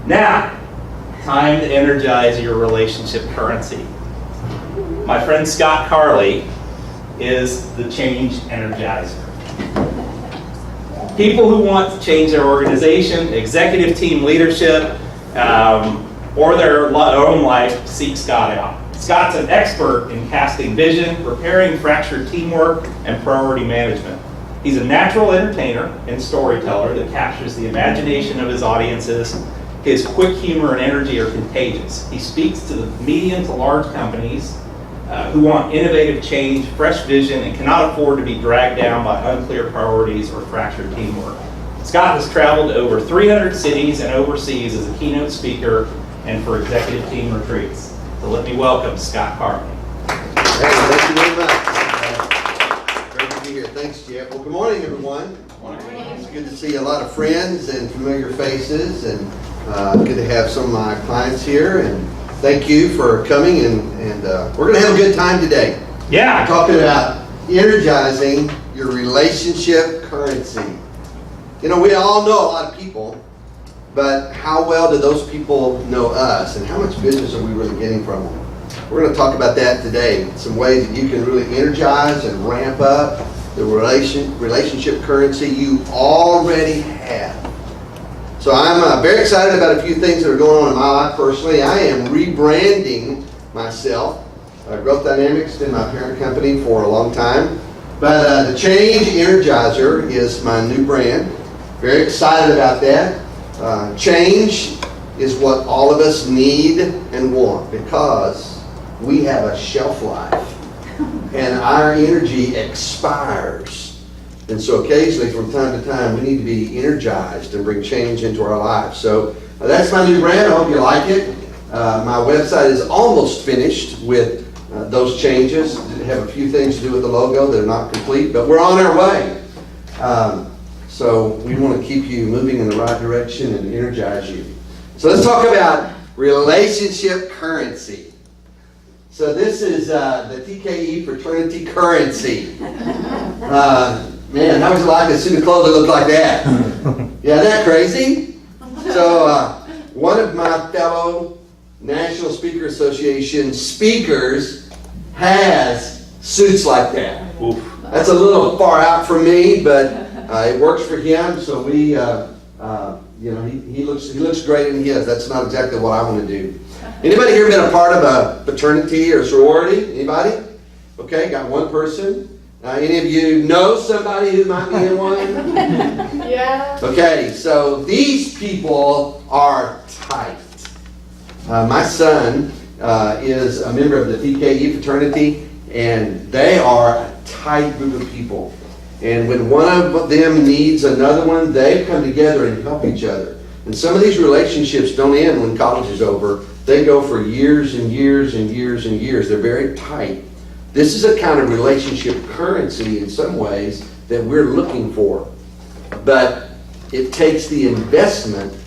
Now, time to energize your relationship currency. My friend Scott Carley is the Change Energizer. People who want to change their organization, executive team leadership, or their own life seek Scott out. Scott's an expert in casting vision, repairing fractured teamwork, and priority management. He's a natural entertainer and storyteller that captures the imagination of his audiences. His quick humor and energy are contagious. He speaks to the medium to large companies who want innovative change, fresh vision, and cannot afford to be dragged down by unclear priorities or fractured teamwork. Scott has traveled to over 300 cities and overseas as a keynote speaker and for executive team retreats. So let me welcome Scott Carley. Hey, thank you very much. Great to be here. Thanks, Jeff. Well, good morning, everyone. It's good to see a lot of friends and familiar faces, and good to have some of my clients here. And thank you for coming, and we're going to have a good time today. Yeah. We're talking about energizing your relationship currency. You know, we all know a lot of people, but how well do those people know us, and how much business are we really getting from them? We're going to talk about that today. Some ways that you can really energize and ramp up the relationship currency you already have. So I'm very excited about a few things that are going on in my life personally. I am rebranding myself. Growth Dynamics been my parent company for a long time, but the Change Energizer is my new brand. Very excited about that. Change is what all of us need and want, because we have a shelf life and our energy expires. And so occasionally, from time to time, we need to be energized and bring change into our lives. So that's my new brand. I hope you like it. My website is almost finished with those changes. I have a few things to do with the logo that are not complete, but we're on our way. So we want to keep you moving in the right direction and energize you. So let's talk about relationship currency. So this is the TKE fraternity currency. Man, how would you like to see the clothes that look like that? Yeah, isn't that crazy? So one of my fellow National Speaker Association speakers has suits like that. Oof. That's a little far out for me, but it works for him. So we, he looks great in his. That's not exactly what I want to do. Anybody here been a part of a fraternity or sorority? Anybody? Okay, got one person. Any of you know somebody who might be in one? Yeah. Okay, so these people are tight. My son is a member of the TKE fraternity, and they are a tight group of people. And when one of them needs another one, they come together and help each other. And some of these relationships don't end when college is over. They go for years and years and years and years. They're very tight. This is a kind of relationship currency in some ways that we're looking for. But it takes the investment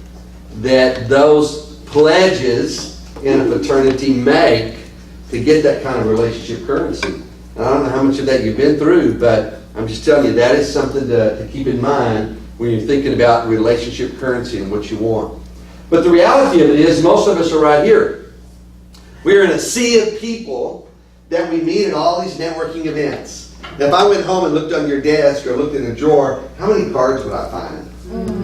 that those pledges in a fraternity make to get that kind of relationship currency. And I don't know how much of that you've been through, but I'm just telling you, that is something to keep in mind when you're thinking about relationship currency and what you want. But the reality of it is, most of us are right here. We're in a sea of people that we meet at all these networking events. Now, if I went home and looked on your desk or looked in a drawer, how many cards would I find?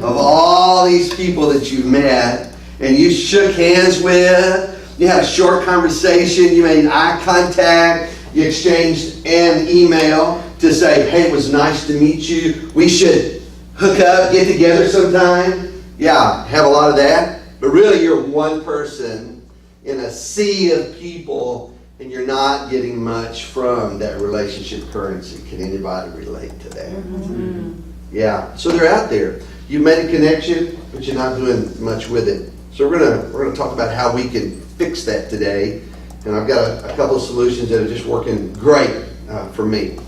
Of all these people that you met and you shook hands with, you had a short conversation, you made eye contact, you exchanged an email to say, hey, it was nice to meet you. We should hook up, get together sometime. Yeah, have a lot of that. But really, you're one person in a sea of people, and you're not getting much from that relationship currency. Can anybody relate to that? Mm-hmm. Yeah, so they're out there. You've made a connection, but you're not doing much with it. So we're gonna talk about how we can fix that today. And I've got a couple of solutions that are just working great for me.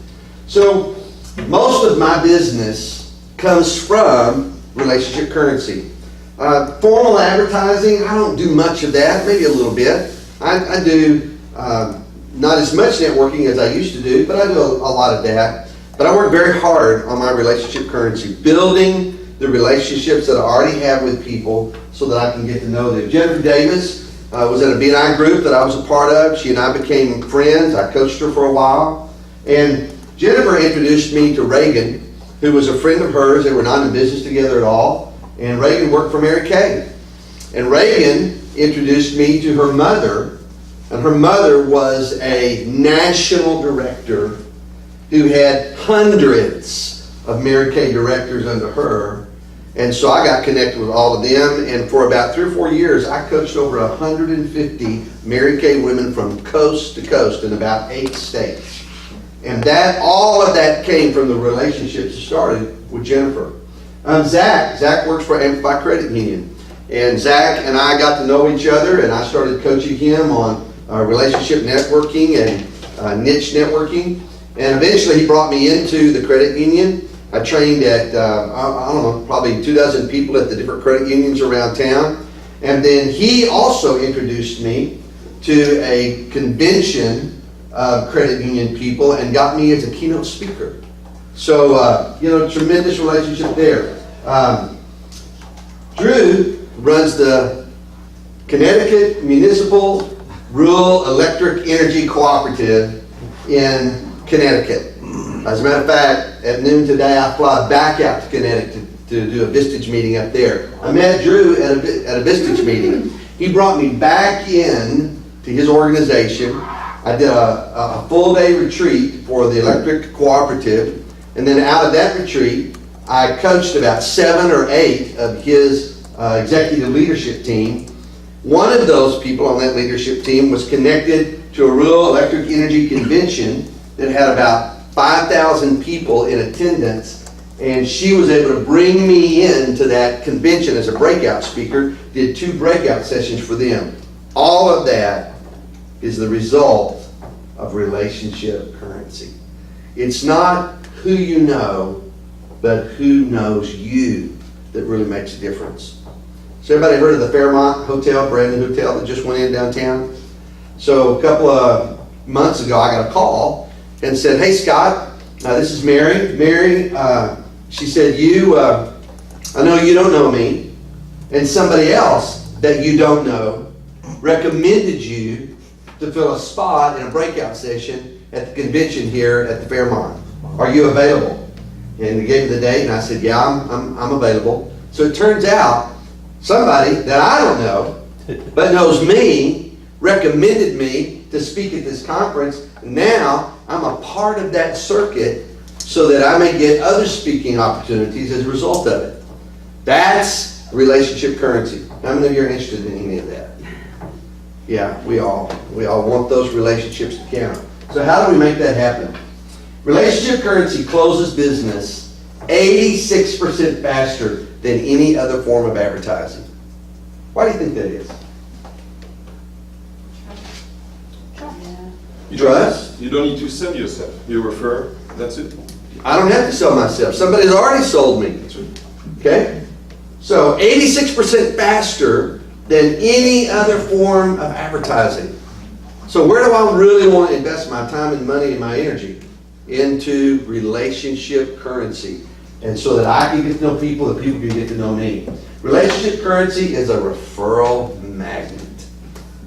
So most of my business comes from relationship currency. Formal advertising, I don't do much of that, maybe a little bit. I do not as much networking as I used to do, but I do a lot of that. But I work very hard on my relationship currency, building the relationships that I already have with people so that I can get to know them. Jennifer Davis was in a B&I group that I was a part of. She and I became friends. I coached her for a while. And Jennifer introduced me to Reagan, who was a friend of hers. They were not in business together at all. And Reagan worked for Mary Kay. And Reagan introduced me to her mother. And her mother was a national director who had hundreds of Mary Kay directors under her. And so I got connected with all of them. And for about 3 or 4 years, I coached over 150 Mary Kay women from coast to coast in about 8 states. And all of that came from the relationships that started with Jennifer. Zach works for Amplify Credit Union. And Zach and I got to know each other, and I started coaching him on relationship networking and niche networking. And eventually he brought me into the credit union. I trained at, I don't know, probably 24 people at the different credit unions around town. And then he also introduced me to a convention of credit union people and got me as a keynote speaker. So, tremendous relationship there. Drew runs the Connecticut Municipal Rural Electric Energy Cooperative in Connecticut. As a matter of fact, at noon today, I fly back out to Connecticut to do a Vistage meeting up there. I met Drew at a Vistage meeting. He brought me back in to his organization. I did a full-day retreat for the electric cooperative, and then out of that retreat, I coached about 7 or 8 of his executive leadership team. One of those people on that leadership team was connected to a rural electric energy convention that had about 5,000 people in attendance, and she was able to bring me into that convention as a breakout speaker, did 2 breakout sessions for them. All of that is the result of relationship currency. It's not who you know, but who knows you that really makes a difference. So everybody heard of the Fairmont Hotel, brand new hotel that just went in downtown? So a couple of months ago, I got a call and said, "Hey Scott, this is Mary. Mary, she said, I know you don't know me, and somebody else that you don't know recommended you to fill a spot in a breakout session at the convention here at the Fairmont. Are you available?" And he gave me the date, and I said, "Yeah, I'm available." So it turns out somebody that I don't know, but knows me, recommended me to speak at this conference. Now I'm a part of that circuit so that I may get other speaking opportunities as a result of it. That's relationship currency. How many of you are interested in any of that? Yeah, we all want those relationships to count. So how do we make that happen? Relationship currency closes business 86% faster than any other form of advertising. Why do you think that is? Trust? You don't need to sell yourself. You refer, that's it. I don't have to sell myself. Somebody's already sold me. That's right. Okay? So 86% faster than any other form of advertising. So where do I really want to invest my time and money and my energy? Into relationship currency. And so that I can get to know people, that people can get to know me. Relationship currency is a referral magnet.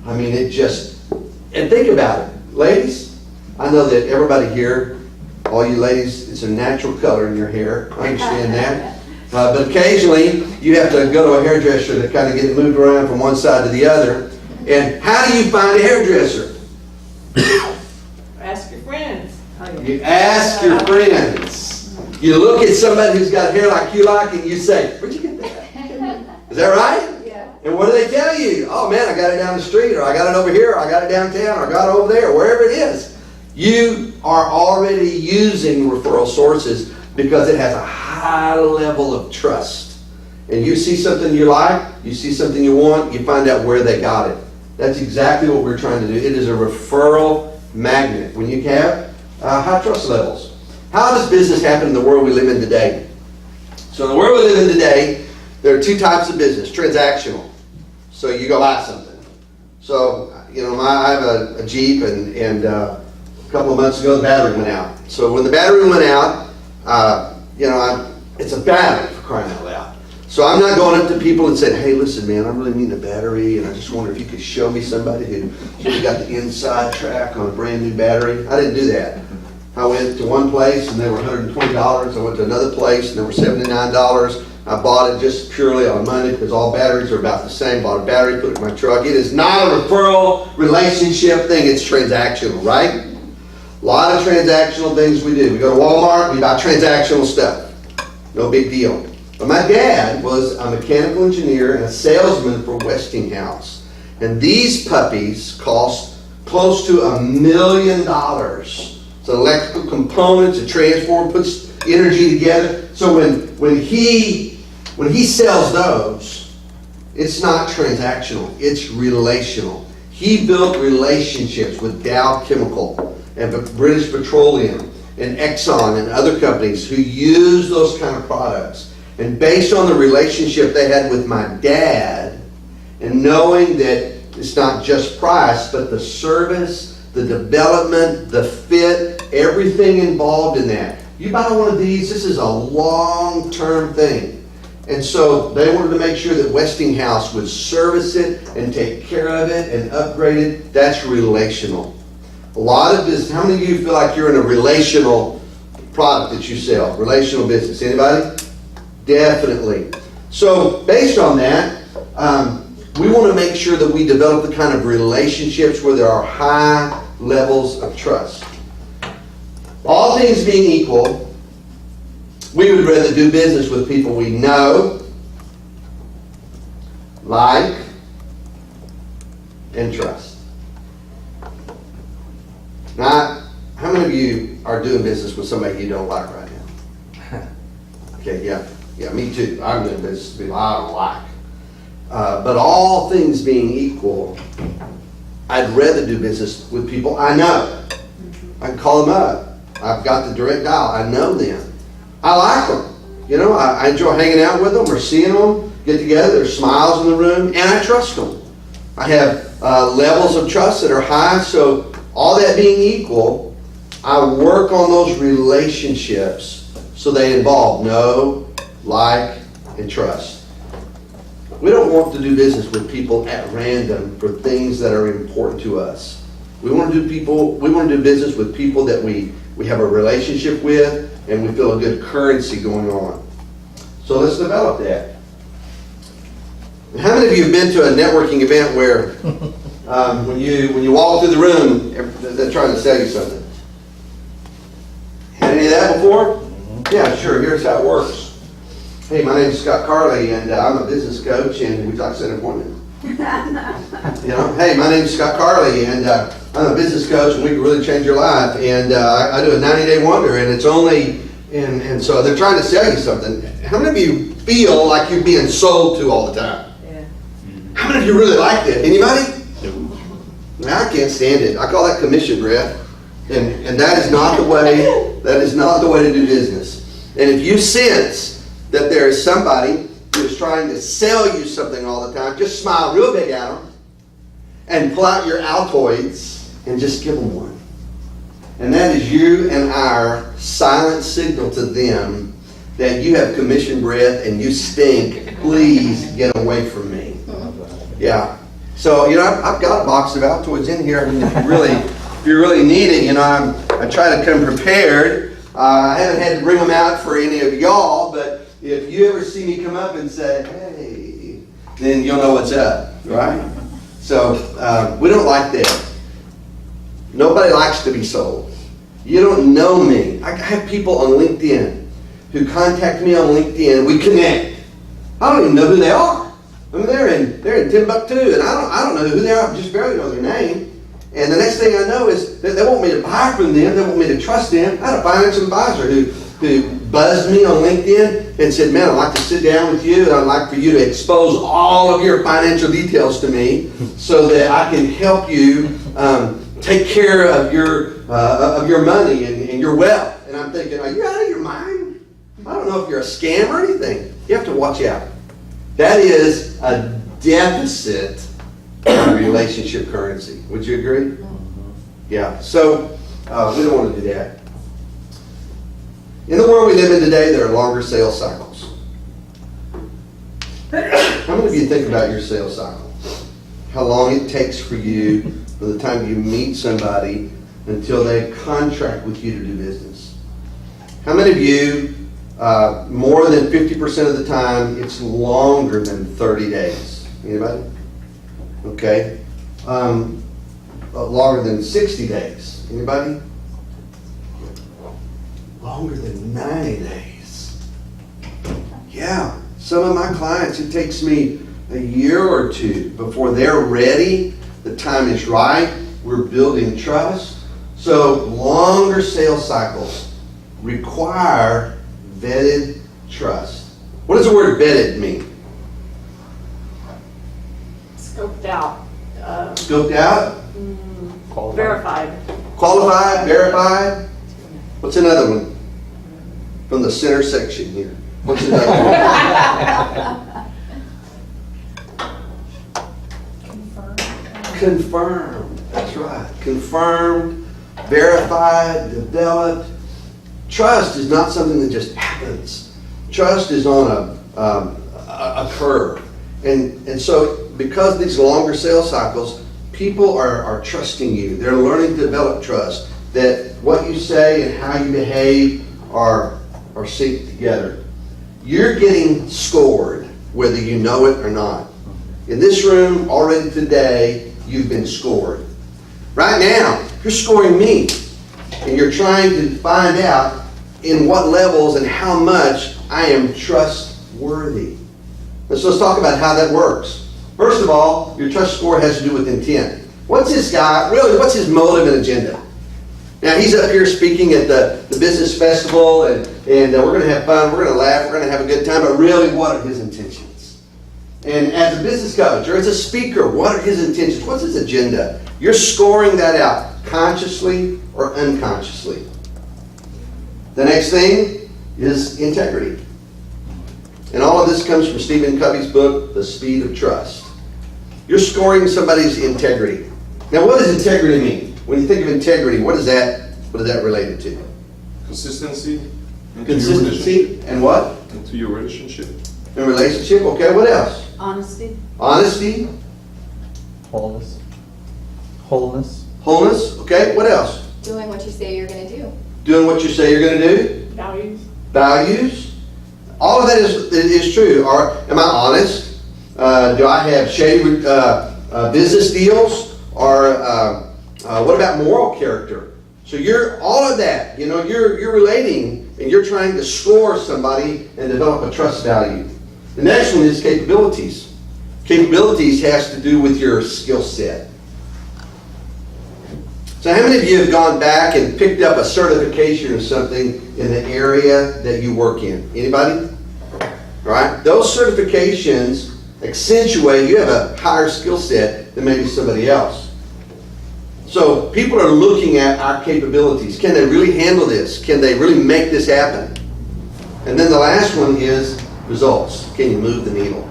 I mean, and think about it. Ladies, I know that everybody here, all you ladies, it's a natural color in your hair. I understand that. But occasionally, you have to go to a hairdresser to kind of get it moved around from one side to the other. And how do you find a hairdresser? Ask your friends. You ask your friends. You look at somebody who's got hair like you like, and you say, "Where'd you get that?" Is that right? Yeah. And what do they tell you? "Oh man, I got it down the street, or I got it over here, or I got it downtown, or I got it over there," wherever it is. You are already using referral sources because it has a high level of trust. And you see something you like, you see something you want, you find out where they got it. That's exactly what we're trying to do. It is a referral magnet. When you have high trust levels. How does business happen in the world we live in today? So in the world we live in today, there are 2 types of business. Transactional. So you go buy something. So, I have a Jeep, and a couple of months ago the battery went out. So when the battery went out, it's a battery, for crying out loud. So I'm not going up to people and saying, hey, listen, man, I'm really needing a battery, and I just wonder if you could show me somebody who really got the inside track on a brand new battery. I didn't do that. I went to one place and they were $120. I went to another place and they were $79. I bought it just purely on money because all batteries are about the same. Bought a battery, put it in my truck. It is not a referral relationship thing, it's transactional, right? A lot of transactional things we do. We go to Walmart, we buy transactional stuff. No big deal. But my dad was a mechanical engineer and a salesman for Westinghouse. And these puppies cost close to $1 million. It's electrical components, a transformer, puts energy together. So when he sells those, it's not transactional, it's relational. He built relationships with Dow Chemical and British Petroleum and Exxon and other companies who use those kind of products. And based on the relationship they had with my dad, and knowing that it's not just price, but the service, the development, the fit, everything involved in that. You buy one of these, this is a long-term thing. And so they wanted to make sure that Westinghouse would service it and take care of it and upgrade it. That's relational. A lot of this, how many of you feel like you're in a relational product that you sell? Relational business, anybody? Definitely. So based on that, we want to make sure that we develop the kind of relationships where there are high levels of trust. All things being equal, we would rather do business with people we know, like, and trust. Now, how many of you are doing business with somebody you don't like right now? Okay, yeah, me too. I'm doing business with people I don't like. But all things being equal, I'd rather do business with people I know. I can call them up. I've got the direct dial. I know them. I like them. You know, I enjoy hanging out with them or seeing them get together. There's smiles in the room, and I trust them. I have levels of trust that are high. So all that being equal, I work on those relationships so they involve know, like, and trust. We don't want to do business with people at random for things that are important to us. We want to do business with people that we have a relationship with and we feel a good currency going on. So let's develop that. How many of you have been to a networking event where when you walk through the room, they're trying to sell you something? Had any of that before? Yeah, sure. Here's how it works. Hey, my name is Scott Carley, and I'm a business coach, and would you like to set an appointment? You know, hey, my name is Scott Carley, and I'm a business coach, and we can really change your life. And I do a 90-day wonder, and it's only, and so they're trying to sell you something. How many of you feel like you're being sold to all the time? Yeah. How many of you really like that? Anybody? Now, I can't stand it. I call that commission breath, and that is not the way. That is not the way to do business. And if you sense that there is somebody who is trying to sell you something all the time, just smile real big at them and pull out your Altoids and just give them one. And that is you and our silent signal to them that you have commission breath and you stink. Please get away from me. Yeah. So, you know, I've got a box of Altoids in here. I mean, if you really need it, you know, I try to come prepared. I haven't had to bring them out for any of y'all, but if you ever see me come up and say, hey, then you'll know what's up, right? So we don't like that. Nobody likes to be sold. You don't know me. I have people on LinkedIn who contact me on LinkedIn. We connect. I don't even know who they are. I mean, they're in Timbuktu, and I don't know who they are. I just barely know their name. And the next thing I know is that they want me to buy from them. They want me to trust them. I had a financial advisor who buzzed me on LinkedIn and said, man, I'd like to sit down with you and I'd like for you to expose all of your financial details to me so that I can help you take care of your money and your wealth. And I'm thinking, are you out of your mind? I don't know if you're a scam or anything. You have to watch out. That is a deficit in relationship currency. Would you agree? Yeah. So we don't want to do that. In the world we live in today, there are longer sales cycles. How many of you think about your sales cycle? How long it takes for you from the time you meet somebody until they contract with you to do business? How many of you, more than 50% of the time, it's longer than 30 days? Anybody? Okay. Longer than 60 days? Anybody? Longer than 90 days. Yeah. Some of my clients, it takes me a year or two before they're ready. The time is right. We're building trust. So longer sales cycles require vetted trust. What does the word vetted mean? Scoped out. Scoped out? Verified. Qualified? Verified? What's another one? From the center section here. What's another one? Confirmed. That's right. Confirmed, verified, developed. Trust is not something that just happens. Trust is on a curve. And so because these longer sales cycles, people are trusting you. They're learning to develop trust. That what you say and how you behave are synced together. You're getting scored, whether you know it or not. In this room, already today, you've been scored. Right now, you're scoring me. And you're trying to find out in what levels and how much I am trustworthy. Let's talk about how that works. First of all, your trust score has to do with intent. What's this guy, really, what's his motive and agenda? Now, he's up here speaking at the business festival, and we're going to have fun, we're going to laugh, we're going to have a good time, but really, what are his intentions? And as a business coach or as a speaker, what are his intentions? What's his agenda? You're scoring that out, consciously or unconsciously. The next thing is integrity. And all of this comes from Stephen Covey's book, The Speed of Trust. You're scoring somebody's integrity. Now, what does integrity mean? When you think of integrity, what is that related to? Consistency. Consistency and what? Into your relationship. And relationship, okay, what else? Honesty. Honesty. Wholeness. Wholeness, okay, what else? Doing what you say you're going to do. Doing what you say you're going to do. Values. Values. All of that is true. Am I honest? Do I have shady business deals? Or what about moral character? So you're all of that. You're relating and you're trying to score somebody and develop a trust value. The next one is capabilities. Capabilities has to do with your skill set. So how many of you have gone back and picked up a certification or something in the area that you work in? Anybody? All right. Those certifications accentuate you have a higher skill set than maybe somebody else. So people are looking at our capabilities. Can they really handle this? Can they really make this happen? And then the last one is results. Can you move the needle?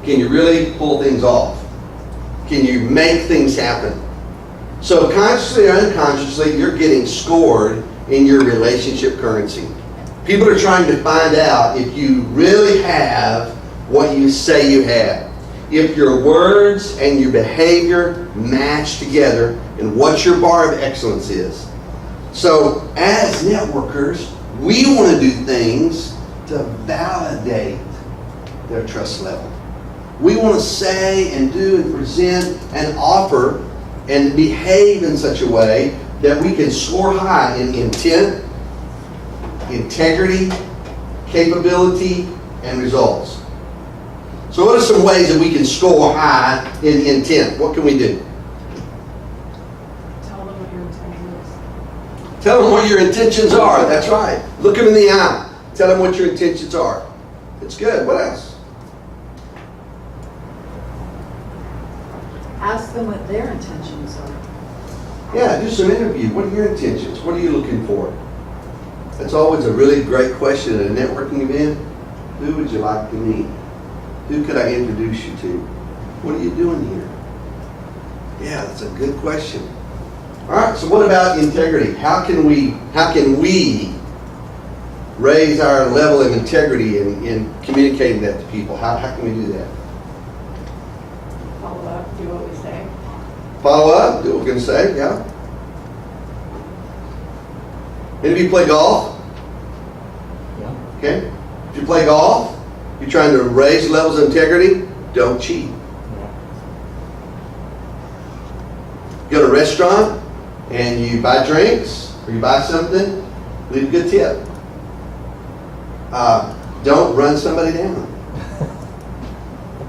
Can you really pull things off? Can you make things happen? So consciously or unconsciously, you're getting scored in your relationship currency. People are trying to find out if you really have what you say you have. If your words and your behavior match together and what your bar of excellence is. So as networkers, we want to do things to validate their trust level. We want to say and do and present and offer and behave in such a way that we can score high in intent, integrity, capability, and results. So what are some ways that we can score high in intent? What can we do? Tell them what your intention is. Tell them what your intentions are. That's right. Look them in the eye. Tell them what your intentions are. It's good. What else? Ask them what their intentions are. Yeah, do some interview. What are your intentions? What are you looking for? That's always a really great question at a networking event. Who would you like to meet? Who could I introduce you to? What are you doing here? Yeah, that's a good question. All right, so what about integrity? How can we raise our level of integrity in communicating that to people? How can we do that? Follow up, do what we say. Follow up, do what we're going to say, yeah. Any of you play golf? Yeah. Okay. If you play golf, you're trying to raise levels of integrity, don't cheat. Go to a restaurant and you buy drinks or you buy something, leave a good tip. Don't run somebody down.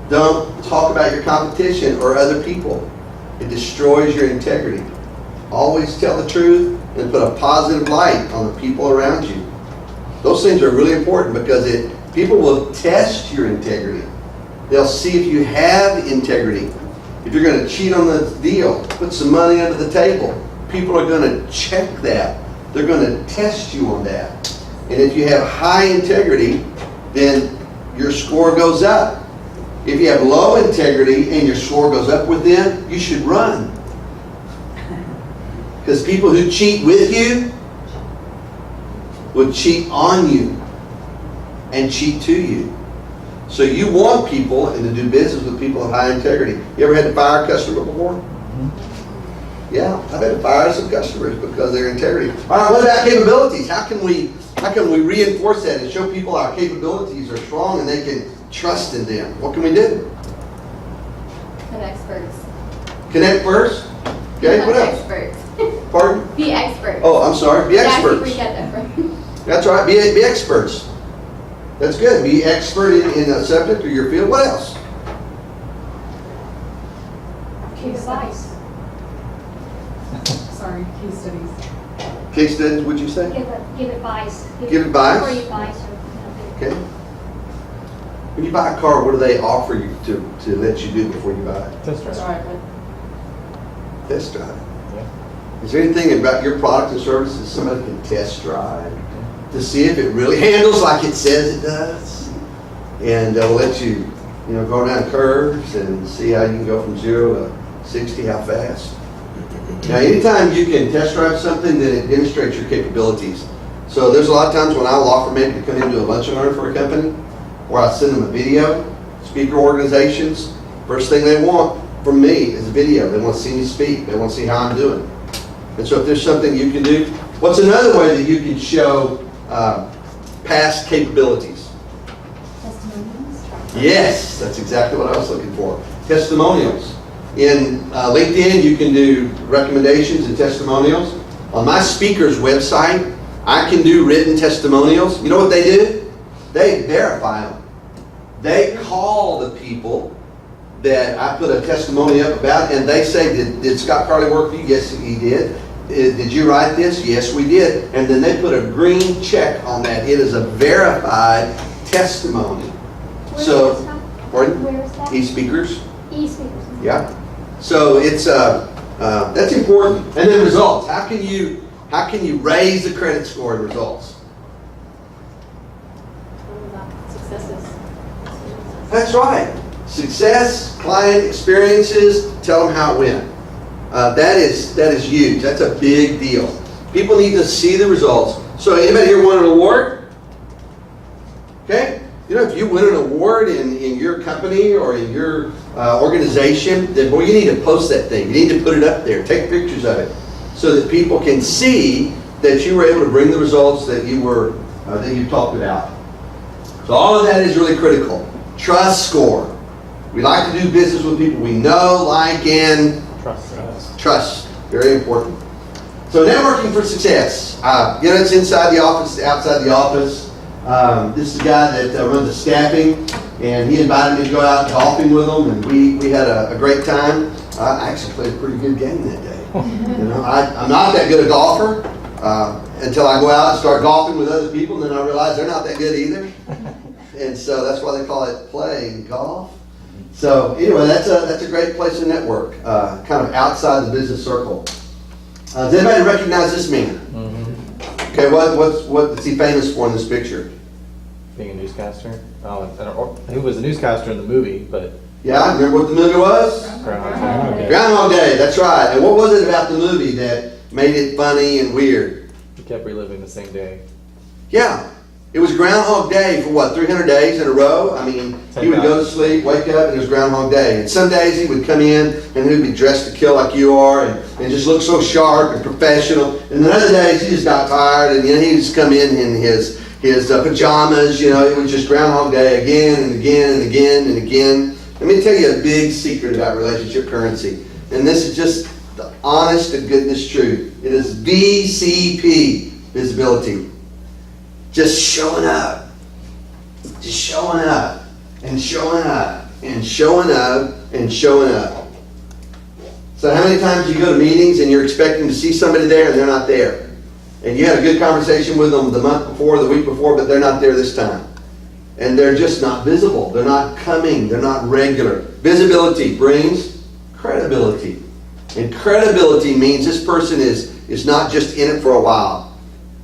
Don't talk about your competition or other people. It destroys your integrity. Always tell the truth and put a positive light on the people around you. Those things are really important because people will test your integrity. They'll see if you have integrity. If you're going to cheat on the deal, put some money under the table. People are going to check that. They're going to test you on that. And if you have high integrity, then your score goes up. If you have low integrity and your score goes up with them, you should run. Because people who cheat with you would cheat on you and cheat to you. So you want people and to do business with people of high integrity. You ever had to fire a customer before? Yeah, I've had to fire some customers because of their integrity. All right, what about capabilities? How can we reinforce that and show people our capabilities are strong and they can trust in them? What can we do? Connect experts. Connect first. Okay, what else? Experts. Pardon? Be experts. Oh, I'm sorry. Be Yeah, I think experts. we get that from. That's right. Be experts. That's good. Be expert in a subject or your field. What else? Case studies. Sorry, case studies. Case studies, would you say? Give advice. Give advice? Before you buy something. Okay. When you buy a car, what do they offer you to let you do before you buy it? Test drive. Sorry, Test drive. Yeah. Is there anything about your product and services somebody can test drive to see if it really handles like it says it does? And they'll let you, go around curves and see how you can go from 0 to 60, how fast. Now, anytime you can test drive something, then it demonstrates your capabilities. So there's a lot of times when I'll offer maybe to come into a lunch and learn for a company, or I'll send them a video. Speaker organizations, first thing they want from me is a video. They want to see me speak. They want to see how I'm doing. And so if there's something you can do, what's another way that you can show past capabilities? Testimonials. Yes, that's exactly what I was looking for. Testimonials. In LinkedIn, you can do recommendations and testimonials. On my speaker's website, I can do written testimonials. You know what they do? They verify them. They call the people that I put a testimony up about, and they say, did Scott Carley work for you? Yes, he did. Did you write this? Yes, we did. And then they put a green check on that. It is a verified testimony. Pardon? Where is that? E-speakers. E-speakers. Yeah. So it's that's important. And then results. How can you raise the credit score and results? successes. That's right. Success, client experiences, tell them how it went. That is huge. That's a big deal. People need to see the results. So anybody here won an award? Okay? If you win an award in your company or in your organization, then boy, you need to post that thing. You need to put it up there. Take pictures of it so that people can see that you were able to bring the results that you talked about. So all of that is really critical. Trust score. We like to do business with people we know, like, and trust. Very important. So networking for success. It's inside the office, outside the office. This is a guy that runs the staffing, and he invited me to go out golfing with him, and we had a great time. I actually played a pretty good game that day. I'm not that good a golfer until I go out and start golfing with other people, and then I realize they're not that good either. And so that's why they call it playing golf. So anyway, that's a great place to network, kind of outside the business circle. Does anybody recognize this man? Mm-hmm. Okay, what is he famous for in this picture? Being a newscaster. He was a newscaster in the movie, but Yeah, remember what the movie was? Groundhog Day. Groundhog Day, that's right. And what was it about the movie that made it funny and weird? He kept reliving the same day. Yeah, It was Groundhog Day for what, 300 days in a row? I mean, he would go to sleep, wake up, and it was Groundhog Day. And some days he would come in and he'd be dressed to kill like you are and just look so sharp and professional. And then other days he just got tired and he'd just come in his pajamas, it was just Groundhog Day again and again and again and again. Let me tell you a big secret about relationship currency. And this is just the honest to goodness truth. It is VCP, visibility. Just showing up. Just showing up. And showing up. And showing up. And showing up. So how many times you go to meetings and you're expecting to see somebody there and they're not there? And you had a good conversation with them the month before, the week before, but they're not there this time. And they're just not visible. They're not coming. They're not regular. Visibility brings credibility. And credibility means this person is not just in it for a while.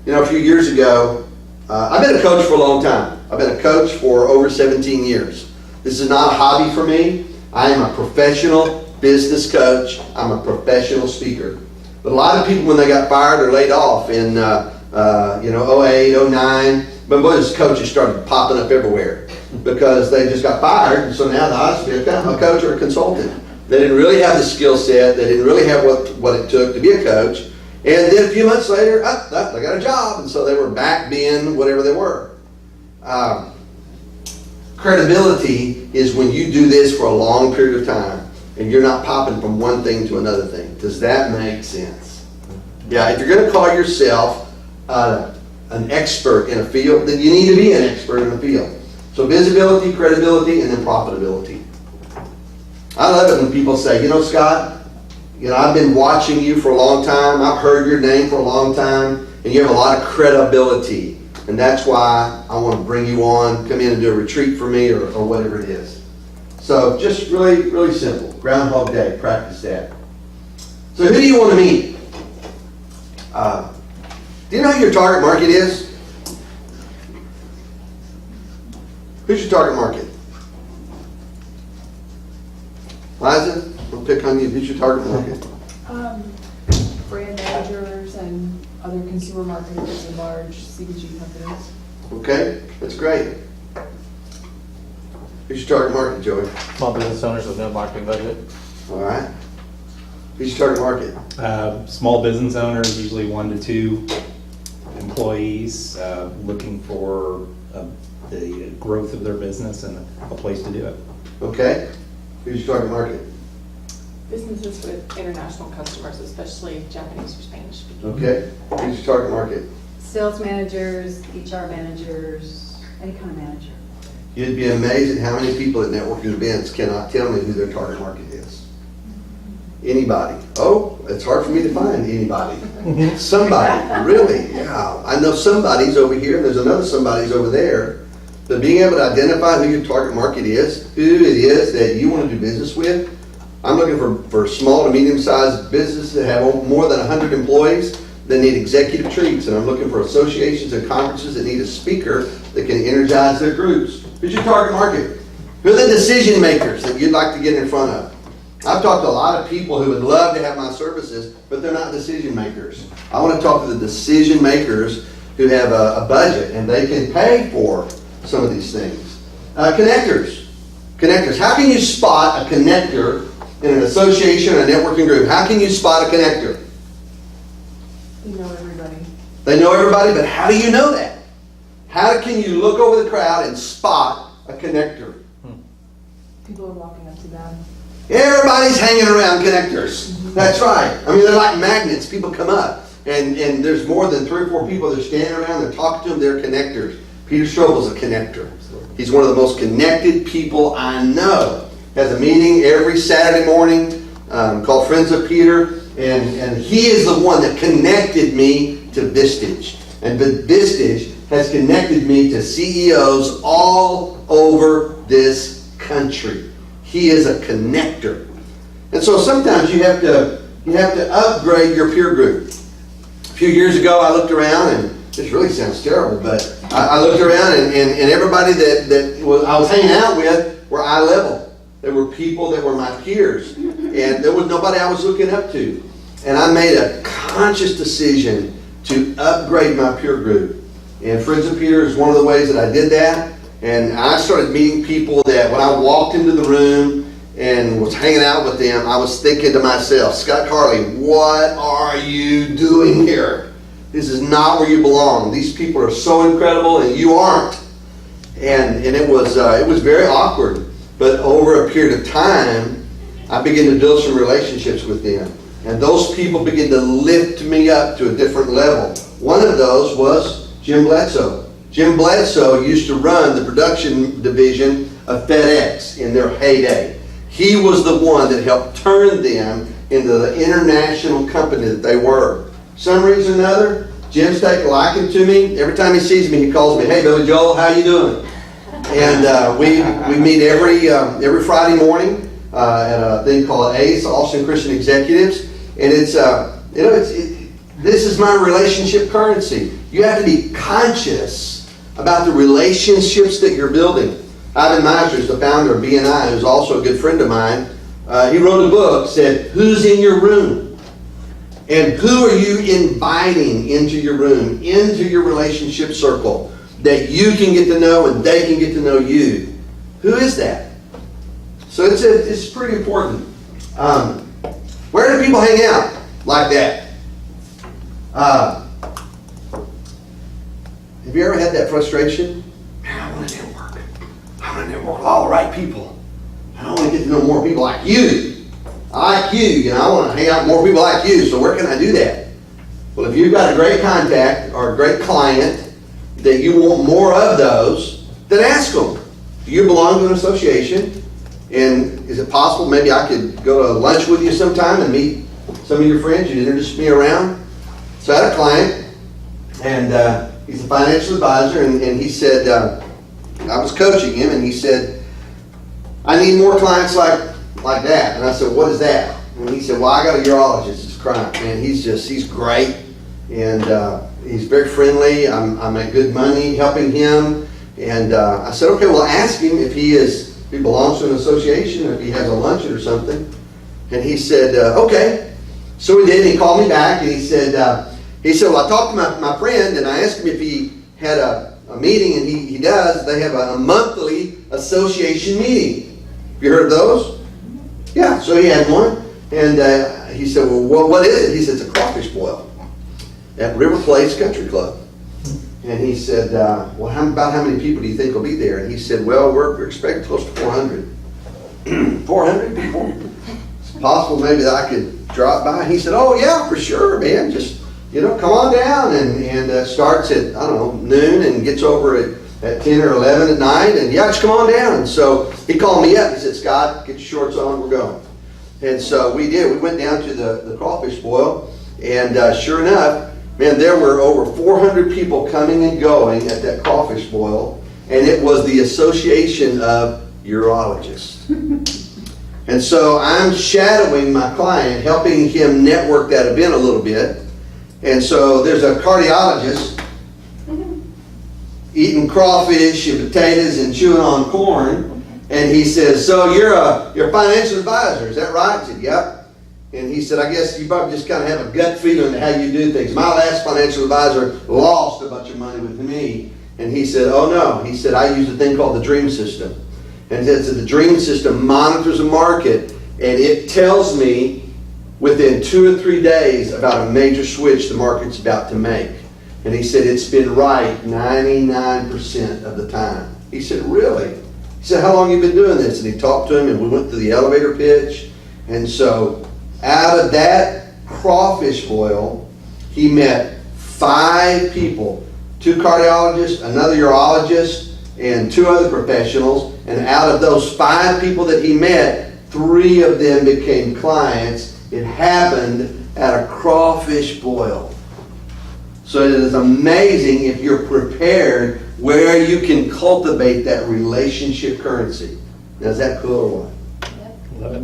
A few years ago, I've been a coach for a long time. I've been a coach for over 17 years. This is not a hobby for me. I am a professional business coach. I'm a professional speaker. But a lot of people, when they got fired or laid off in 08, 09, but those coaches started popping up everywhere because they just got fired. And so now they become a coach or a consultant. They didn't really have the skill set. They didn't really have what it took to be a coach. And then a few months later, they got a job. And so they were back being whatever they were. Credibility is when you do this for a long period of time and you're not popping from one thing to another thing. Does that make sense? Yeah, if you're going to call yourself an expert in a field, then you need to be an expert in a field. So visibility, credibility, and then profitability. I love it when people say, Scott, I've been watching you for a long time. I've heard your name for a long time, and you have a lot of credibility. And that's why I want to bring you on, come in and do a retreat for me or whatever it is. So just really, really simple. Groundhog Day, practice that. So who do you want to meet? Do you know who your target market is? Who's your target market? Liza, we'll pick on you. Who's your target market? Brand managers and other consumer marketers and large CPG companies. Okay, that's great. Who's your target market, Joey? Small business owners with no marketing budget. All right. Who's your target market? Small business owners, usually 1 to 2 employees, looking for the growth of their business and a place to do it. Okay. Who's your target market? Businesses with international customers, especially Japanese or Spanish speaking. Okay. Who's your target market? Sales managers, HR managers, any kind of manager. You'd be amazed at how many people at networking events cannot tell me who their target market is. Anybody. Oh, it's hard for me to find anybody. Somebody, really, yeah. I know somebody's over here and there's another somebody's over there. But being able to identify who your target market is, who it is that you want to do business with. I'm looking for small to medium-sized businesses that have more than 100 employees that need executive treats. And I'm looking for associations and conferences that need a speaker that can energize their groups. Who's your target market? Who are the decision makers that you'd like to get in front of? I've talked to a lot of people who would love to have my services, but they're not decision makers. I want to talk to the decision makers who have a budget and they can pay for some of these things. Connectors. How can you spot a connector in an association or a networking group? How can you spot a connector? You know everybody. They know everybody, but how do you know that? How can you look over the crowd and spot a connector? People are walking up to them. Everybody's hanging around connectors. That's right. I mean, they're like magnets. People come up, and there's more than 3 or 4 people that are standing around. They're talking to them. They're connectors. Peter Strobel's a connector. He's one of the most connected people I know. Has a meeting every Saturday morning called Friends of Peter, and he is the one that connected me to Vistage. And Vistage has connected me to CEOs all over this country. He is a connector. And so sometimes you have to upgrade your peer group. A few years ago I looked around, and this really sounds terrible, but I looked around and everybody that I was hanging out with were eye level. There were people that were my peers, and there was nobody I was looking up to. And I made a conscious decision to upgrade my peer group. And Friends of Peter is one of the ways that I did that. And I started meeting people that when I walked into the room and was hanging out with them, I was thinking to myself, Scott Carley, what are you doing here? This is not where you belong. These people are so incredible and you aren't. And it was very awkward. But over a period of time, I began to build some relationships with them. And those people began to lift me up to a different level. One of those was Jim Bledsoe. Jim Bledsoe used to run the production division of FedEx in their heyday. He was the one that helped turn them into the international company that they were. Some reason or another, Jim's taken a liking to me. Every time he sees me, he calls me, "Hey, Billy Joel, how you doing?" And we meet every Friday morning at a thing called ACE, Austin Christian Executives. And it's this is my relationship currency. You have to be conscious about the relationships that you're building. Ivan Meisers, the founder of BNI, who's also a good friend of mine, he wrote a book, said, "Who's in your room? And who are you inviting into your room, into your relationship circle, that you can get to know and they can get to know you? Who is that?" So it's pretty important. Where do people hang out like that? Have you ever had that frustration? Man, I want to network. I want to network with all the right people. I want to get to know more people like you. I like you, I want to hang out with more people like you, so where can I do that? Well, if you've got a great contact or a great client that you want more of those, then ask them. Do you belong to an association? And is it possible maybe I could go to lunch with you sometime and meet some of your friends? You'd introduce me around. So I had a client, and he's a financial advisor, and he said, I was coaching him, and he said, "I need more clients like that." And I said, "What is that?" And he said, "Well, I got a urologist. It's chronic, man. He's great, and he's very friendly. I make good money helping him." And I said, "Okay, well, ask him if he belongs to an association, or if he has a luncheon or something." And he said, "Okay." So we did. And he called me back, and he said, "Well, I talked to my friend, and I asked him if he had a meeting, and he does. They have a monthly association meeting. Have you heard of those?" Yeah, so he had one. And he said, "Well, what is it?" He said, "It's a Crawfish Boil at River Place Country Club." And he said, "Well, how many people do you think will be there?" And he said, "Well, we're expecting close to 400. 400 people? It's possible maybe that I could drop by." He said, "Oh, yeah, for sure, man. Just, come on down." And starts at, I don't know, noon and gets over at 10 or 11 at night. And yeah, just come on down. And so he called me up. He said, "Scott, get your shorts on, we're going." And so we did. We went down to the Crawfish Boil. And sure enough, man, there were over 400 people coming and going at that Crawfish Boil. And it was the Association of Urologists. And so I'm shadowing my client, helping him network that event a little bit. And so there's a cardiologist eating crawfish and potatoes and chewing on corn. And he says, "So you're a financial advisor, is that right?" I said, "Yep." And he said, "I guess you probably just kind of have a gut feeling how you do things. My last financial advisor lost a bunch of money with me." And he said, "Oh no." He said, "I use a thing called the Dream System." And he said, the Dream System monitors a market, and it tells me within 2 or 3 days about a major switch the market's about to make. And he said, it's been right 99% of the time. He said, "Really?" He said, "How long have you been doing this?" And he talked to him, and we went through the elevator pitch. And so out of that Crawfish Boil, he met 5 people, 2 cardiologists, another urologist, and 2 other professionals. And out of those 5 people that he met, 3 of them became clients. It happened at a Crawfish Boil. So it is amazing if you're prepared where you can cultivate that relationship currency. Now, is that cool or what? Love it.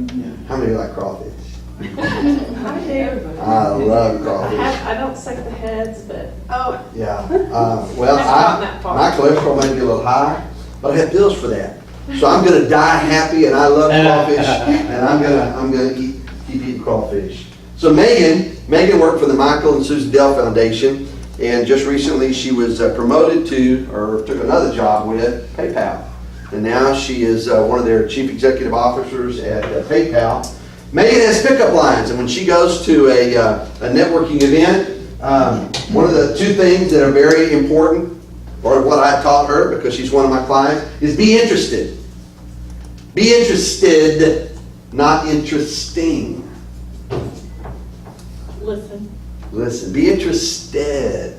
How many like crawfish? I do. I love crawfish. I don't suck the heads, but, oh, Yeah. Well, I've gotten that far. my cholesterol may be a little high, but I have pills for that. So I'm going to die happy, and I love crawfish, and I'm going to keep eating crawfish. So Megan worked for the Michael and Susan Dell Foundation, And just recently, she was promoted to, or took another job with PayPal. And now she is one of their chief executive officers at PayPal. Megan has pickup lines, and when she goes to a networking event, one of the two things that are very important, or what I taught her because she's one of my clients, is be interested. Be interested, not interesting. Listen. Listen, be interested.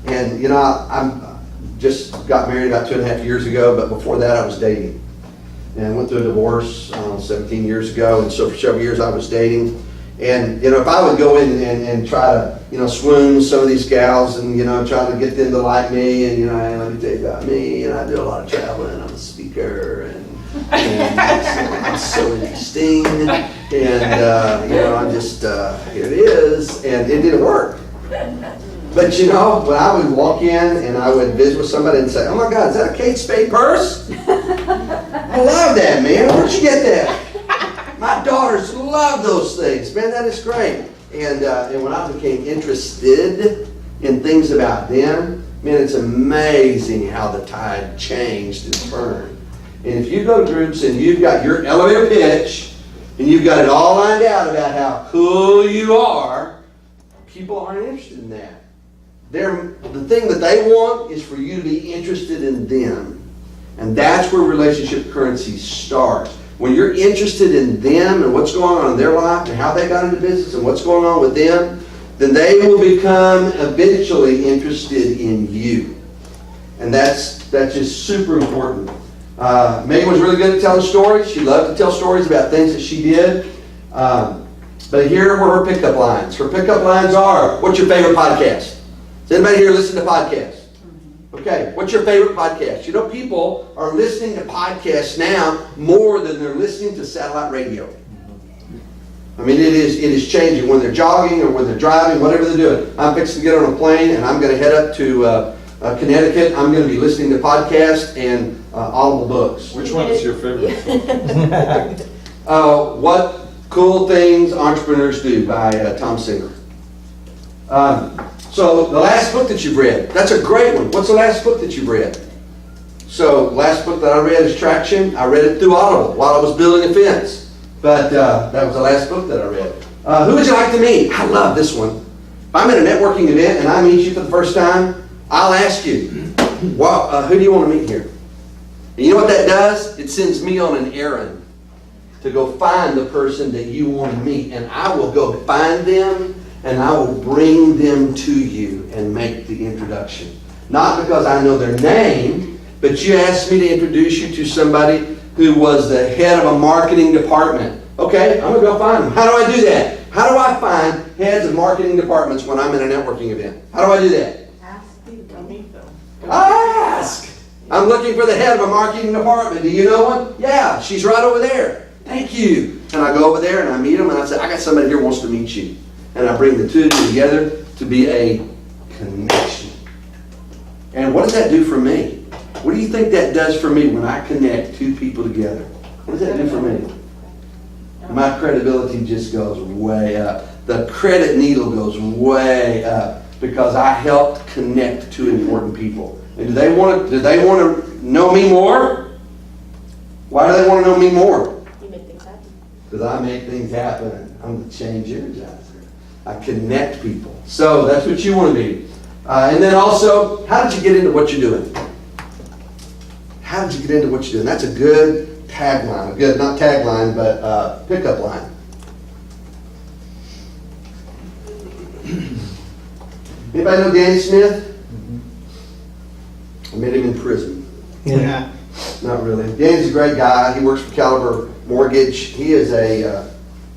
And you know, I'm just got married about 2.5 years ago, but before that I was dating. And went through a divorce 17 years ago, and so for several years I was dating. And you know, if I would go in and try to, you know, swoon some of these gals and, you know, try to get them to like me, and you know, hey, let me tell you about me, and I do a lot of traveling, I'm a speaker, and I'm so interesting, and you know, I'm just here it is, and it didn't work. But you know, when I would walk in and I would visit with somebody and say, "Oh my God, is that a Kate Spade purse?" I love that, man. Where'd you get that? My daughters love those things, man. That is great. And when I became interested in things about them, man, it's amazing how the tide changed and turned. And if you go to groups and you've got your elevator pitch and you've got it all lined out about how cool you are, people aren't interested in that. The thing that they want is for you to be interested in them. And that's where relationship currency starts. When you're interested in them and what's going on in their life and how they got into business and what's going on with them, then they will become eventually interested in you. And that's just super important. Megan was really good at telling stories. She loved to tell stories about things that she did. But here were her pickup lines. Her pickup lines are, what's your favorite podcast? Does anybody here listen to podcasts? Okay, what's your favorite podcast? You know, people are listening to podcasts now more than they're listening to satellite radio. I mean, it is changing when they're jogging or when they're driving, whatever they're doing. I'm fixing to get on a plane and I'm going to head up to Connecticut. I'm going to be listening to podcasts and audible books. Which one is your favorite? What Cool Things Entrepreneurs Do by Tom Singer. So the last book that you've read, that's a great one. What's the last book that you've read? So the last book that I read is Traction. I read it through Audible while I was building a fence. But that was the last book that I read. Who would you like to meet? I love this one. If I'm at a networking event and I meet you for the first time, I'll ask you, well, who do you want to meet here? And you know what that does? It sends me on an errand to go find the person that you want to meet. And I will go find them and I will bring them to you and make the introduction. Not because I know their name, but you asked me to introduce you to somebody who was the head of a marketing department. Okay, I'm going to go find them. How do I do that? How do I find heads of marketing departments when I'm in a networking event? How do I do that? Ask people to meet them. Ask! I'm looking for the head of a marketing department. Do you know one? Yeah, she's right over there. Thank you. And I go over there and I meet them and I say, I got somebody here who wants to meet you. And I bring the two of you together to be a connection. And what does that do for me? What do you think that does for me when I connect two people together? What does that do for me? My credibility just goes way up. The credit needle goes way up because I helped connect two important people. And do they want to know me more? Why do they want to know me more? You make things happen. Because I make things happen. I'm the Change Energizer. I connect people. So that's what you want to be. And then also, how did you get into what you're doing? How did you get into what you're doing? That's a good tagline. A good, not tagline, but pickup line. Anybody know Danny Smith? I met him in prison. Yeah. Not really. Danny's a great guy. He works for Caliber Mortgage. He is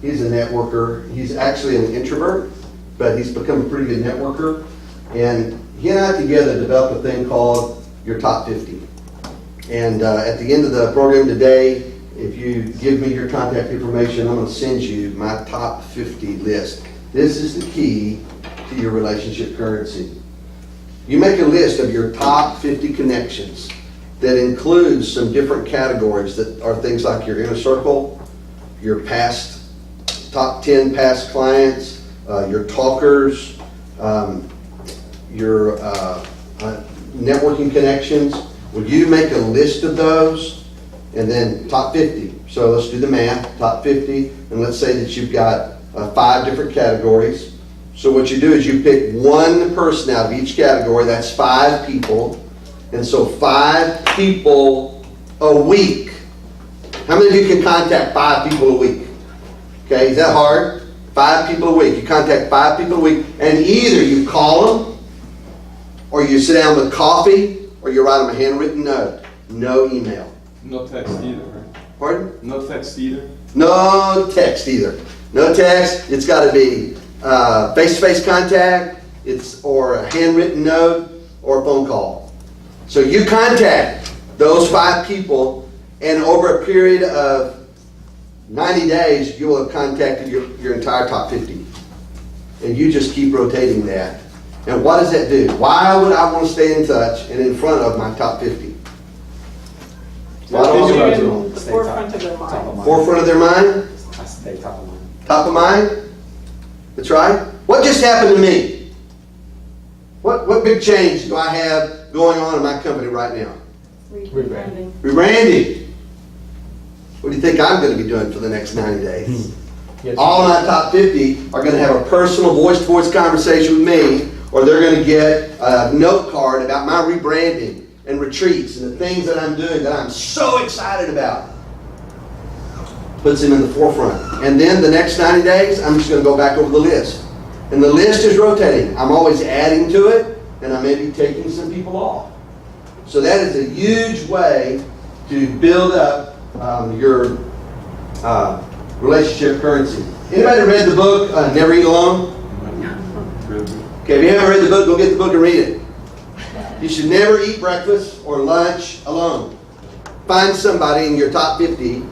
he's a networker. He's actually an introvert, but he's become a pretty good networker. And he and I together developed a thing called Your Top 50. And at the end of the program today, if you give me your contact information, I'm going to send you my top 50 list. This is the key to your relationship currency. You make a list of your top 50 connections that includes some different categories that are things like your inner circle, your past, top 10 past clients, your talkers, your networking connections, would you make a list of those? And then top 50. So let's do the math, top 50, and let's say that you've got 5 different categories. So what you do is you pick one person out of each category, that's 5 people. And so 5 people a week. How many of you can contact 5 people a week? Okay, is that hard? 5 people a week. You contact 5 people a week, and either you call them, or you sit down with coffee, or you write them a handwritten note. No email. No text either, right? Pardon? No text either? No text either. No text. It's got to be face-to-face contact, or a handwritten note, or a phone call. So you contact those 5 people, and over a period of 90 days, you will have contacted your entire top 50. And you just keep rotating that. And what does that do? Why would I want to stay in touch and in front of my top 50? Why don't You're I in do the forefront of their mind. Forefront of their mind? I stay top of mind. Top of mind? That's right. What just happened to me? What big change do I have going on in my company right now? Rebranding. Rebranding. What do you think I'm going to be doing for the next 90 days? All my top 50 are going to have a personal voice-to-voice conversation with me, or they're going to get a note card about my rebranding and retreats and the things that I'm doing that I'm so excited about. Puts them in the forefront. And then the next 90 days, I'm just going to go back over the list. And the list is rotating. I'm always adding to it, and I may be taking some people off. So that is a huge way to build up your relationship currency. Anybody read the book, Never Eat Alone? Okay, if you haven't read the book, go get the book and read it. You should never eat breakfast or lunch alone. Find somebody in your top 50.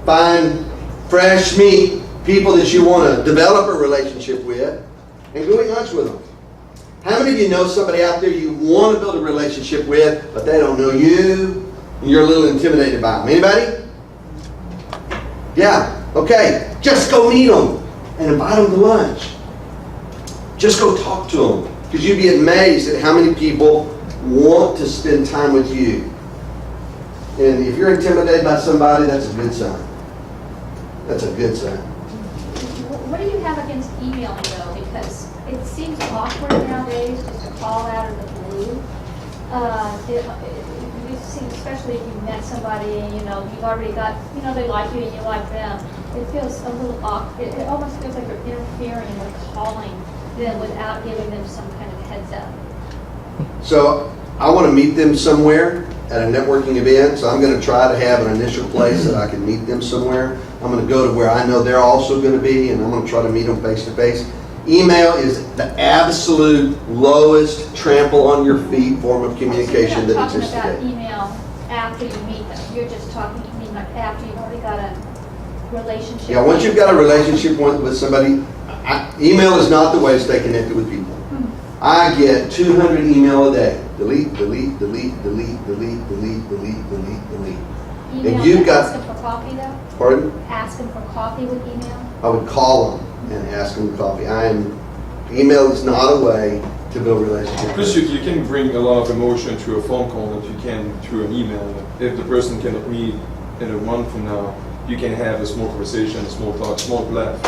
Find fresh meat, people that you want to develop a relationship with, and go eat lunch with them. How many of you know somebody out there you want to build a relationship with, but they don't know you, and you're a little intimidated by them? Anybody? Yeah, okay. Just go meet them and invite them to lunch. Just go talk to them, because you'd be amazed at how many people want to spend time with you. And if you're intimidated by somebody, that's a good sign. That's a good sign. What do you have against emailing though? Because it seems awkward nowadays just to call out of the blue. We've seen, especially if you've met somebody and you've already got, they like you and you like them. It feels a little awkward. It almost feels like you're interfering with calling them without giving them some kind of heads up. So I want to meet them somewhere at a networking event, so I'm going to try to have an initial place that I can meet them somewhere. I'm going to go to where I know they're also going to be, and I'm going to try to meet them face to face. Email is the absolute lowest trample on your feet form of communication that exists You're not talking today. about email after you meet them. You're just talking, like after you've already got a relationship. Yeah, once you've got a relationship with somebody, email is not the way to stay connected with people. I get 200 email a day. Delete, delete, delete, delete, delete, delete, delete, delete, delete. Email, And you've got, ask them for coffee though? pardon? Ask them for coffee with email? I would call them and ask them to coffee. Email is not a way to build relationships. Plus, you can bring a lot of emotion through a phone call that you can through an email. If the person cannot meet in a month from now, you can have a small conversation, a small talk, small laugh.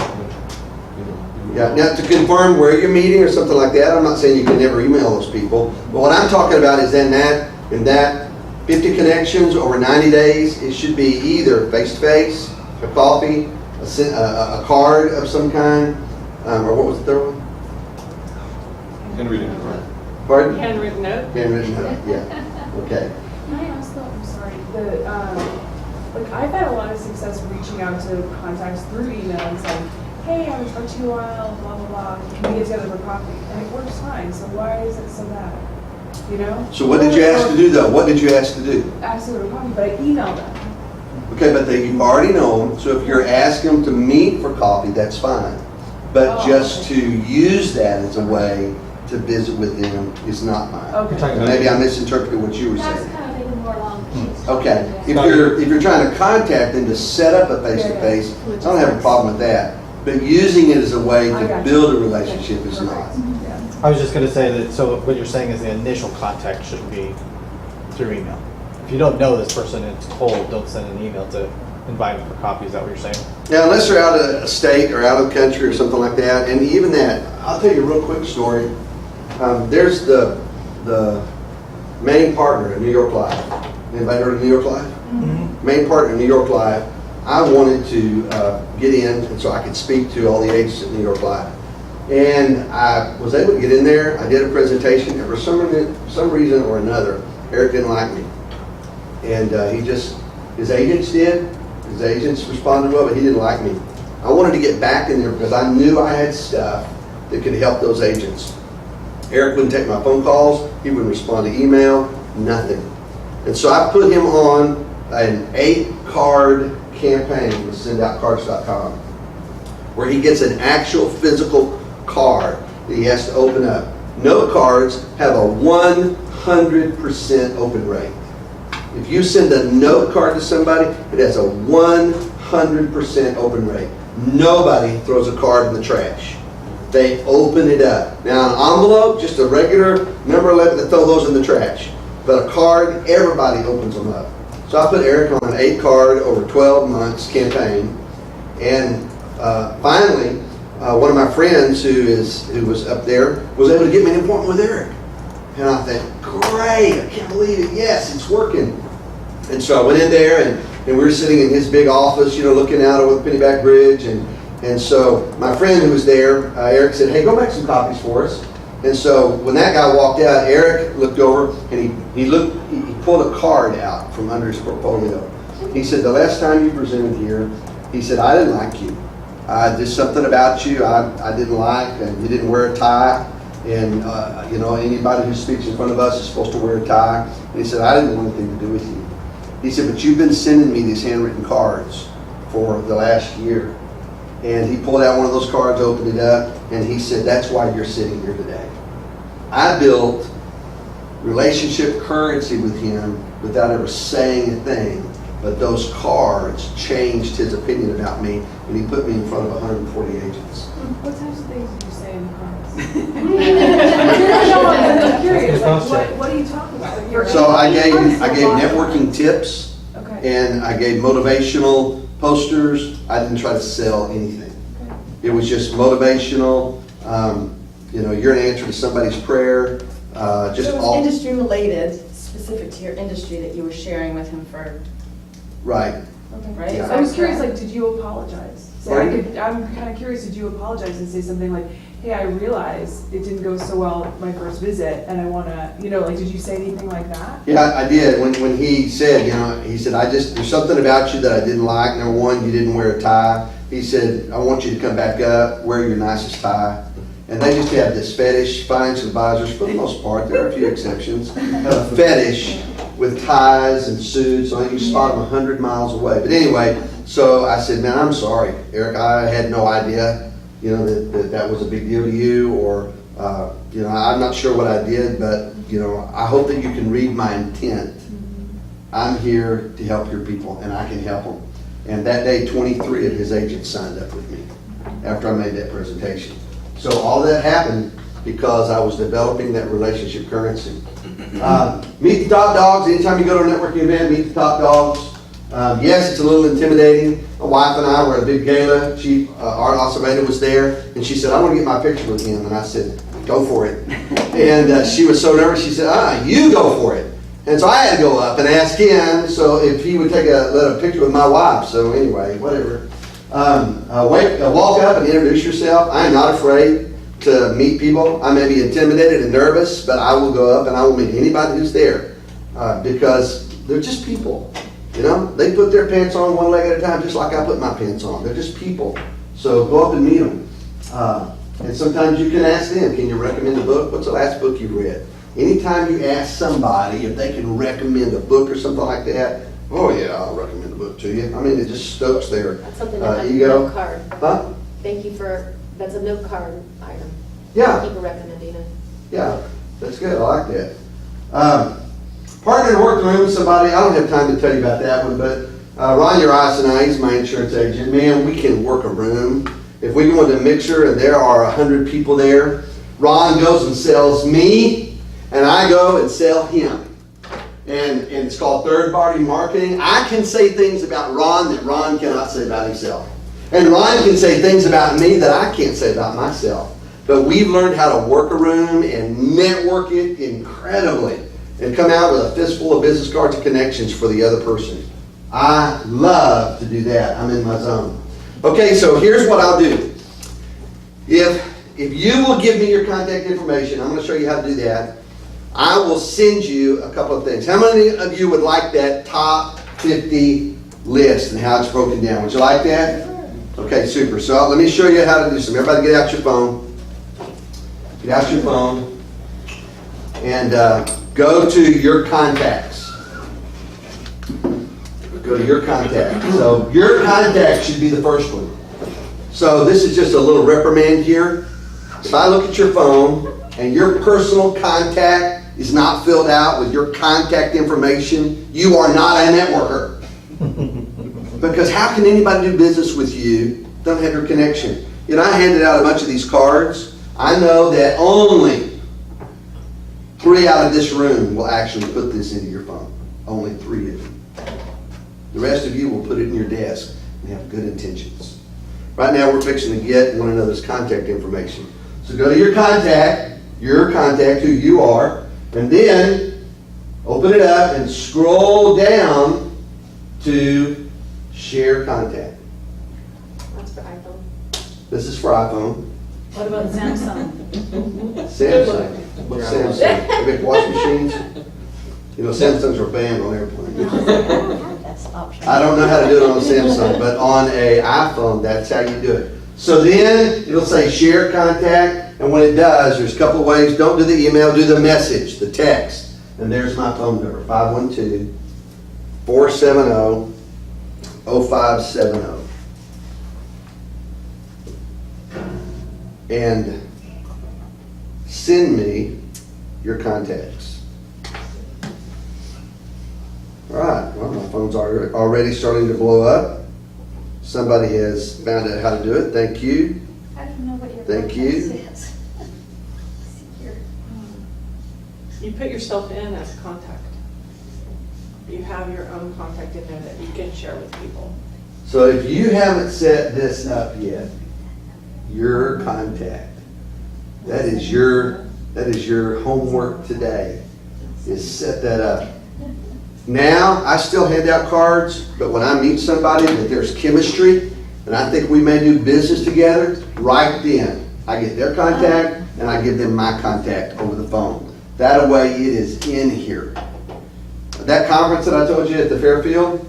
Yeah, now to confirm where you're meeting or something like that, I'm not saying you can never email those people, but what I'm talking about is in that 50 connections over 90 days, it should be either face-to-face, a coffee, a card of some kind, or what was the third one? Handwritten, right? Pardon? Handwritten note? Handwritten note, yeah. Okay. Can I ask though, I'm sorry, I've had a lot of success reaching out to contacts through email and saying, hey, I haven't talked to you in a while, blah, blah, blah, can we get together for coffee? And it works fine, so why is it so bad? So what did you ask to do though? What did you ask to do? Ask them for coffee, but I emailed them. Okay, but you already know them, so if you're asking them to meet for coffee, that's fine. But just to use that as a way to visit with them is not mine. Okay. And maybe I misinterpreted what you were That's saying. kind of even more along the lines. Okay, if you're trying to contact them to set up a face-to-face, I don't have a problem with that. But using it as a way I to got build a you. relationship is not. Yeah. I was just gonna say that, so what you're saying is the initial contact should be through email. If you don't know this person and it's cold, don't send an email to invite them for coffee, is that what you're saying? Now, unless they're out of state or out of the country or something like that, and even that, I'll tell you a real quick story. There's the main partner in New York Live. Anybody heard of New York Live? Mm-hmm. Main partner in New York Live. I wanted to get in, and so I could speak to all the agents at New York Live. And I was able to get in there. I did a presentation, and for some reason or another, Eric didn't like me. And his agents did. His agents responded well, but he didn't like me. I wanted to get back in there because I knew I had stuff that could help those agents. Eric wouldn't take my phone calls. He wouldn't respond to email, nothing. And so I put him on an 8-card campaign with sendoutcards.com where he gets an actual physical card that he has to open up. Note cards have a 100% open rate. If you send a note card to somebody, it has a 100% open rate. Nobody throws a card in the trash. They open it up. Now, an envelope, just a regular number 11, they throw those in the trash. But a card, everybody opens them up. So I put Eric on an 8-card over 12 months campaign. And finally, one of my friends who was up there was able to get me an appointment with Eric. And I thought, great, I can't believe it. Yes, it's working. And so I went in there, and we were sitting in his big office, looking out over the Pennyback Bridge. And so my friend who was there, Eric said, hey, go make some copies for us. And so when that guy walked out, Eric looked over, and he pulled a card out from under his portfolio. He said, the last time you presented here, he said, I didn't like you. There's something about you I didn't like, and you didn't wear a tie. And, anybody who speaks in front of us is supposed to wear a tie. And he said, I didn't want anything to do with you. He said, but you've been sending me these handwritten cards for the last year. And he pulled out one of those cards, opened it up, and he said, that's why you're sitting here today. I built relationship currency with him without ever saying a thing, but those cards changed his opinion about me, and he put me in front of 140 agents. What types of things did you say in the cards? I'm curious, what are you talking about? So I gave networking tips, Okay. and I gave motivational posters. I didn't try to sell anything. Okay. It was just motivational. You're an answer to somebody's prayer. So it was industry related, specific to your industry that you were sharing with him for, Right. Okay. right? Yeah. Is I was that curious, correct? did you apologize? Pardon? I'm kind of curious, did you apologize and say something like, hey, I realized it didn't go so well my first visit, and I want to, did you say anything like that? Yeah, I did. When he said, he said, there's something about you that I didn't like. Number one, you didn't wear a tie. He said, I want you to come back up, wear your nicest tie. And they just have this fetish, financial advisors, for the most part, there are a few exceptions, have a fetish with ties and suits. So you can spot them 100 miles away. But anyway, so I said, man, I'm sorry, Eric. I had no idea, that was a big deal to you, or, I'm not sure what I did, but, I hope that you can read my intent. I'm here to help your people, and I can help them. And that day, 23 of his agents signed up with me after I made that presentation. So all that happened because I was developing that relationship currency. Meet the top dogs. Anytime you go to a networking event, meet the top dogs. Yes, it's a little intimidating. My wife and I were at a big gala. Art Acevedo was there, and she said, I want to get my picture with him. And I said, go for it. And she was so nervous. She said, you go for it. And so I had to go up and ask him if he would let a picture with my wife. So anyway, whatever. Walk up and introduce yourself. I am not afraid to meet people. I may be intimidated and nervous, but I will go up and I will meet anybody who's there because they're just people. They put their pants on one leg at a time just like I put my pants on. They're just people. So go up and meet them. And sometimes you can ask them, can you recommend a book? What's the last book you read? Anytime you ask somebody if they can recommend a book or something like that, oh yeah, I'll recommend a book to you. I mean, it just stokes their That's something that a ego. note card. Huh? That's a note card item. Yeah. People recommending it. Yeah, that's good. I like that. Partner to work in the room with somebody. I don't have time to tell you about that one, but Ron Urias and I, he's my insurance agent. Man, we can work a room. If we go into a mixer and there are 100 people there, Ron goes and sells me, and I go and sell him. And it's called third-party marketing. I can say things about Ron that Ron cannot say about himself. And Ron can say things about me that I can't say about myself. But we've learned how to work a room and network it incredibly and come out with a fistful of business cards and connections for the other person. I love to do that. I'm in my zone. Okay, so here's what I'll do. If you will give me your contact information, I'm going to show you how to do that. I will send you a couple of things. How many of you would like that top 50 list and how it's broken down? Would you like that? Okay, super. So let me show you how to do something. Everybody get out your phone. Get out your phone and go to your contacts. Go to your contacts. So your contact should be the first one. So this is just a little reprimand here. If I look at your phone and your personal contact is not filled out with your contact information, you are not a networker. Because how can anybody do business with you if they don't have your connection? You know, I handed out a bunch of these cards. I know that only 3 out of this room will actually put this into your phone. Only 3 of you. The rest of you will put it in your desk and have good intentions. Right now we're fixing to get one another's contact information. So go to your contact, who you are, and then open it up and scroll down to share contact. That's for iPhone. This is for iPhone. What about Samsung? Samsung. What's Samsung? They make washing machines? You know, Samsungs are banned on airplanes. That's optional. I don't know how to do it on a Samsung, but on a iPhone, that's how you do it. So then it'll say share contact, and when it does, there's a couple of ways. Don't do the email, do the message, the text. And there's my phone number, 512-470-0570. And send me your contacts. All right, well, my phone's already starting to blow up. Somebody has found out how to do it. Thank you. I don't know what your Thank you. contact says. Secure. You put yourself in as a contact. You have your own contact in there that you can share with people. So if you haven't set this up yet, your contact, that is your homework today, is set that up. Now, I still hand out cards, but when I meet somebody that there's chemistry, and I think we may do business together, right then, I get their contact, and I give them my contact over the phone. That way, it is in here. That conference that I told you at the Fairfield,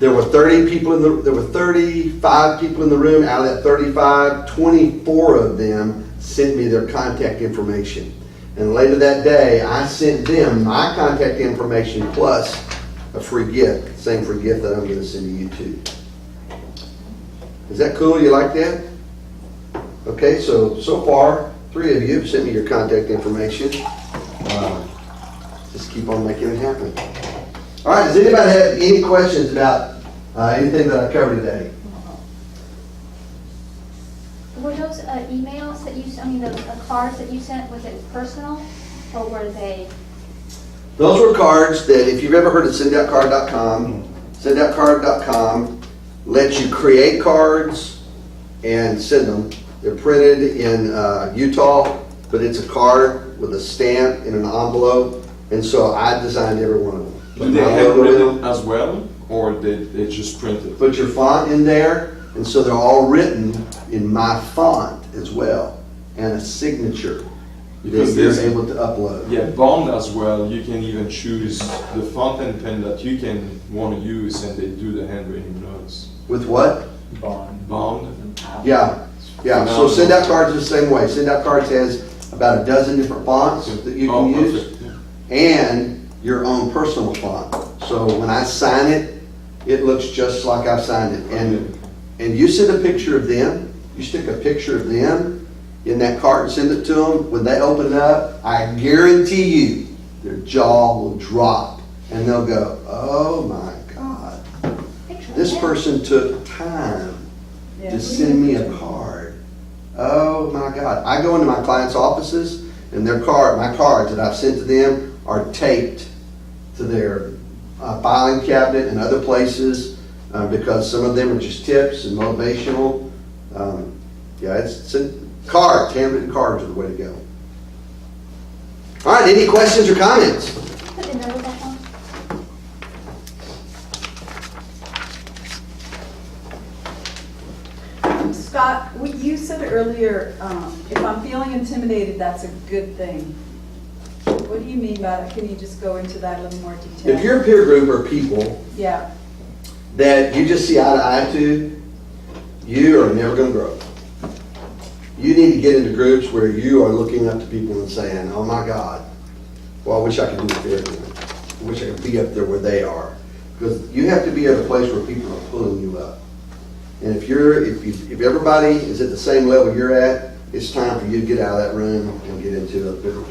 there were 35 people in the room. Out of that 35, 24 of them sent me their contact information. And later that day, I sent them my contact information plus a free gift, same free gift that I'm going to send to you too. Is that cool? You like that? Okay, so far, 3 of you have sent me your contact information. Just keep on making it happen. All right, does anybody have any questions about anything that I covered today? Were those emails that you, those cards that you sent, was it personal or were they? Those were cards that, if you've ever heard of sendoutcard.com, sendoutcard.com lets you create cards and send them. They're printed in Utah, but it's a card with a stamp in an envelope, and so I designed every one of them. Do they have written as well, or they just printed? Put your font in there, and so they're all written in my font as well, and a signature Because that you're there's- able to upload. Yeah, bound as well. You can even choose the font and pen that you can want to use, and they do the handwriting notes. With what? Bound. Yeah. So Send Out Cards is the same way. Send Out Cards has about a dozen different fonts that you can use, perfect. Yeah. and your own personal font. So when I sign it, it looks just like I've signed it. And you send a picture of them, you stick a picture of them in that card and send it to them. When they open it up, I guarantee you, their jaw will drop and they'll go, "Oh my God, this person took time to send me a card." Oh my God. I go into my clients' offices and my cards that I've sent to them are taped to their filing cabinet and other places because some of them are just tips and motivational. Cards, handwritten cards are the way to go. All right, any questions or comments? Put the note back on. Scott, you said earlier, if I'm feeling intimidated, that's a good thing. What do you mean by that? Can you just go into that a little more detail? If your peer group are people Yeah, that you just see eye to eye to, you are never going to grow. You need to get into groups where you are looking up to people and saying, oh my God, well, I wish I could do what they're doing. I wish I could be up there where they are. Because you have to be at a place where people are pulling you up. And if everybody is at the same level you're at, it's time for you to get out of that room and get into a bigger